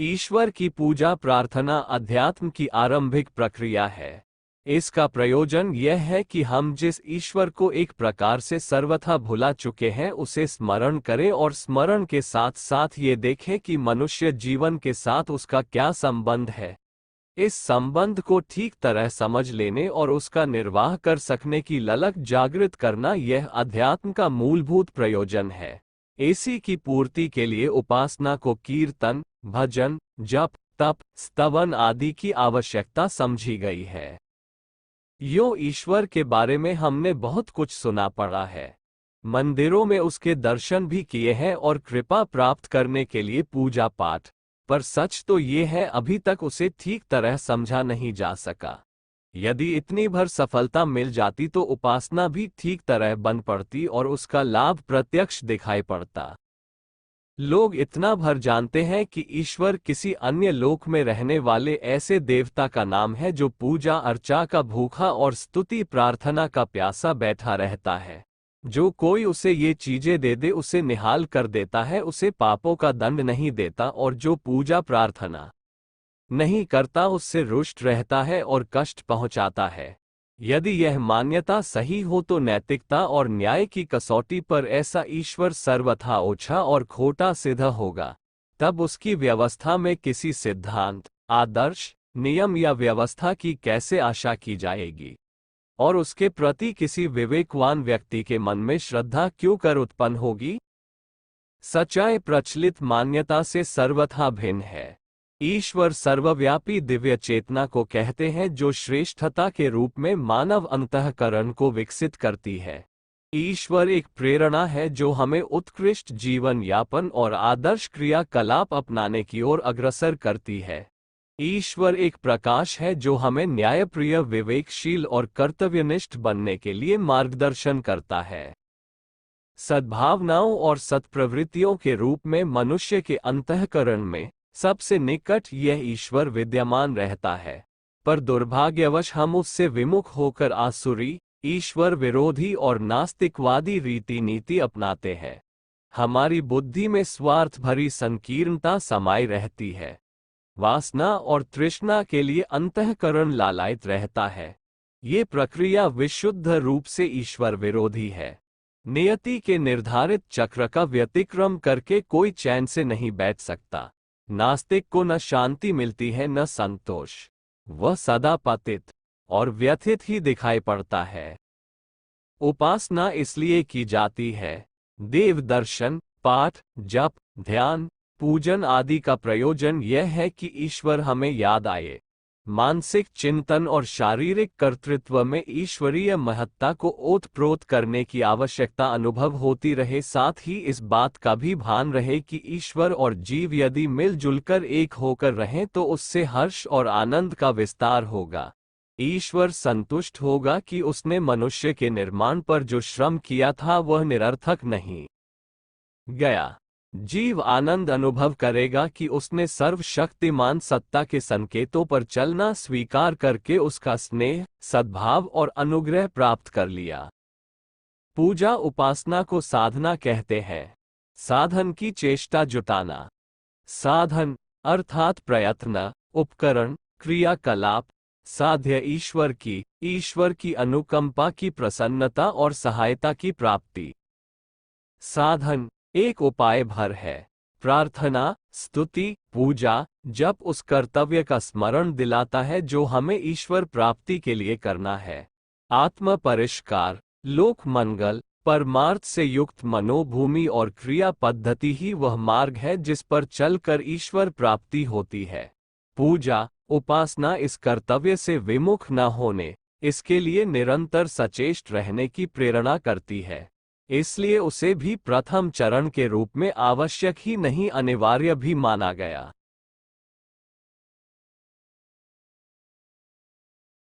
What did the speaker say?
ईश्वर की पूजा प्रार्थना अध्यात्म की आरंभिक प्रक्रिया है। इसका प्रयोजन यह है कि हम जिस ईश्वर को एक प्रकार से सर्वथा भुला चुके हैं उसे स्मरण करें और स्मरण के साथ साथ ये देखें कि मनुष्य जीवन के साथ उसका क्या संबंध है। इस संबंध को ठीक तरह समझ लेने और उसका निर्वाह कर सकने की ललक जागृत करना यह अध्यात्म का मूलभूत प्रयोजन है। इसी की पूर्ति के लिए उपासना को कीर्तन, भजन, जप, तप, स्तवन आदि की आवश्यकता समझी गई है। यो ईश्वर के बारे में हमने बहुत कुछ सुना पड़ा है। मंदिरों में उसके दर्शन भी किए हैं और कृपा प्राप्त करने के लिए पूजा पाठ, पर सच तो ये है अभी तक उसे ठीक तरह समझा नहीं जा सका। यदि इतनी भर सफलता मिल जाती तो उपासना भी ठीक तरह बन पड़ती और उसका लाभ प्रत्यक्ष दिखाई पड़ता। लोग इतना भर जानते हैं कि ईश्वर किसी अन्य लोक में रहने वाले ऐसे देवता का नाम है जो पूजा अर्चा का भूखा और स्तुति प्रार्थना का प्यासा बैठा रहता है। जो कोई उसे ये चीजें दे दे उसे निहाल कर देता है, उसे पापों का दंड नहीं देता, और जो पूजा प्रार्थना नहीं करता उससे रुष्ट रहता है और कष्ट पहुंचाता है। यदि यह मान्यता सही हो तो नैतिकता और न्याय की कसौटी पर ऐसा ईश्वर सर्वथा ओछा और खोटा सिद्ध होगा। तब उसकी व्यवस्था में किसी सिद्धांत, आदर्श, नियम या व्यवस्था की कैसे आशा की जाएगी, और उसके प्रति किसी विवेकवान व्यक्ति के मन में श्रद्धा क्यों कर उत्पन्न होगी? सच्चाई प्रचलित मान्यता से सर्वथा भिन्न है। ईश्वर सर्वव्यापी दिव्य चेतना को कहते हैं जो श्रेष्ठता के रूप में मानव अंतःकरण को विकसित करती है। ईश्वर एक प्रेरणा है जो हमें उत्कृष्ट जीवन यापन और आदर्श क्रियाकलाप अपनाने की ओर अग्रसर करती है। ईश्वर एक प्रकाश है जो हमें न्यायप्रिय, विवेकशील और कर्तव्यनिष्ठ बनने के लिए मार्गदर्शन करता है। सद्भावनाओं और सत्प्रवृत्तियों के रूप में मनुष्य के अंतःकरण में सबसे निकट यह ईश्वर विद्यमान रहता है, पर दुर्भाग्यवश हम उससे विमुख होकर आसुरी, ईश्वर विरोधी और नास्तिकवादी रीति नीति अपनाते हैं। हमारी बुद्धि में स्वार्थ भरी संकीर्णता समाई रहती है। वासना और तृष्णा के लिए अंतःकरण लालायित रहता है। ये प्रक्रिया विशुद्ध रूप से ईश्वर विरोधी है। नियति के निर्धारित चक्र का व्यतिक्रम करके कोई चैन से नहीं बैठ सकता। नास्तिक को न शांति मिलती है न संतोष। वह सदा पतित और व्यथित ही दिखाई पड़ता है। उपासना इसलिए की जाती है। देव दर्शन, पाठ, जप, ध्यान, पूजन आदि का प्रयोजन यह है कि ईश्वर हमें याद आए। मानसिक चिंतन और शारीरिक कर्तृत्व में ईश्वरीय महत्ता को ओतप्रोत करने की आवश्यकता अनुभव होती रहे, साथ ही इस बात का भी भान रहे कि ईश्वर और जीव यदि मिलजुलकर एक होकर रहें तो उससे हर्ष और आनंद का विस्तार होगा। ईश्वर संतुष्ट होगा कि उसने मनुष्य के निर्माण पर जो श्रम किया था वह निरर्थक नहीं गया। जीव आनंद अनुभव करेगा कि उसने सर्वशक्तिमान सत्ता के संकेतों पर चलना स्वीकार करके उसका स्नेह, सद्भाव और अनुग्रह प्राप्त कर लिया। पूजा उपासना को साधना कहते हैं। साधन की चेष्टा जुटाना। साधन अर्थात प्रयत्न, उपकरण, क्रियाकलाप। साध्य ईश्वर की अनुकंपा की प्रसन्नता और सहायता की प्राप्ति। साधन एक उपाय भर है। प्रार्थना, स्तुति, पूजा, जप उस कर्तव्य का स्मरण दिलाता है जो हमें ईश्वर प्राप्ति के लिए करना है। आत्म परिष्कार, लोक मंगल, परमार्थ से युक्त मनोभूमि और क्रिया पद्धति ही वह मार्ग है जिस पर चलकर ईश्वर प्राप्ति होती है। पूजा उपासना इस कर्तव्य से विमुख न होने, इसके लिए निरंतर सचेष्ट रहने की प्रेरणा करती है। इसलिए उसे भी प्रथम चरण के रूप में आवश्यक ही नहीं अनिवार्य भी माना गया।